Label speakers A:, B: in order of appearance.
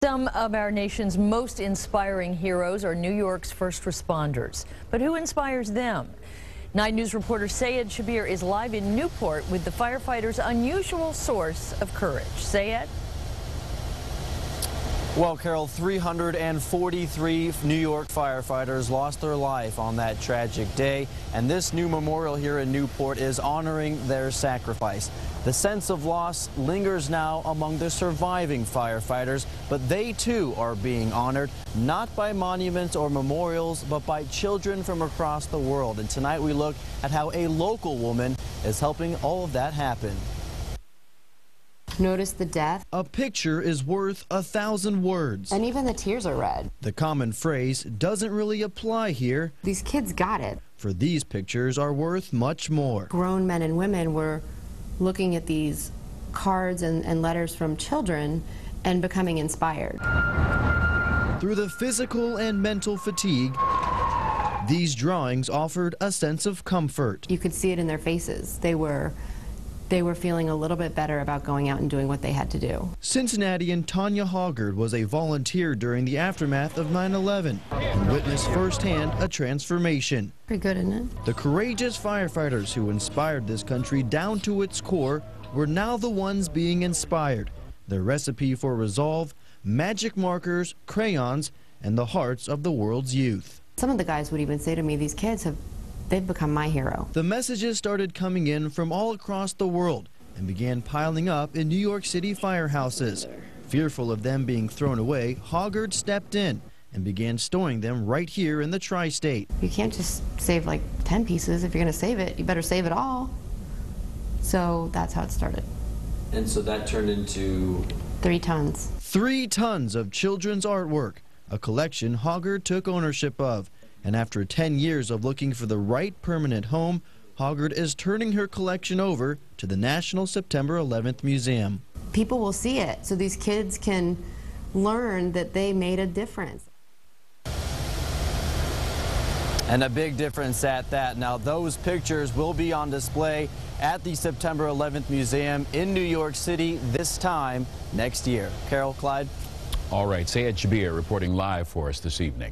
A: Some of our nation's most inspiring heroes are New York's first responders. But who inspires them? 9 News reporter Sayed Shabir is live in Newport with the firefighters' unusual source of courage. Sayed?
B: Well, Carol, 343 New York firefighters lost their life on that tragic day, and this new memorial here in Newport is honoring their sacrifice. The sense of loss lingers now among the surviving firefighters, but they too are being honored, not by monuments or memorials, but by children from across the world. And tonight we look at how a local woman is helping all of that happen.
C: Notice the death.
B: A picture is worth 1,000 words.
C: And even the tears are red.
B: The common phrase doesn't really apply here.
C: These kids got it.
B: For these pictures are worth much more.
C: Grown men and women were looking at these cards and letters from children and becoming inspired.
B: Through the physical and mental fatigue, these drawings offered a sense of comfort.
C: You could see it in their faces. They were feeling a little bit better about going out and doing what they had to do. Cincinnatian
B: Tanya Hoggard was a volunteer during the aftermath of 9/11 and witnessed firsthand a transformation.
C: Pretty good, isn't it?
B: The courageous firefighters who inspired this country down to its core were now the ones being inspired. Their recipe for resolve: magic markers, crayons, and the hearts of the world's youth.
C: Some of the guys would even say to me, these kids they've become my hero.
B: The messages started coming in from all across the world and began piling up in New York City firehouses. Fearful of them being thrown away, Hoggard stepped in and began storing them right here in the tri-state.
C: You can't just save like 10 pieces. If you're going to save it, you better save it all. So that's how it started.
B: And so that turned into
C: 3 tons.
B: 3 tons of children's artwork, a collection Hoggard took ownership of. And after 10 years of looking for the right permanent home, Hoggard is turning her collection over to the National September 11th Museum.
C: People will see it, so these kids can learn that they made a difference.
B: And a big difference at that. Now, those pictures will be on display at the September 11th Museum in New York City this time next year. Carol, Clyde?
D: All right, Sayed Shabir reporting live for us this evening.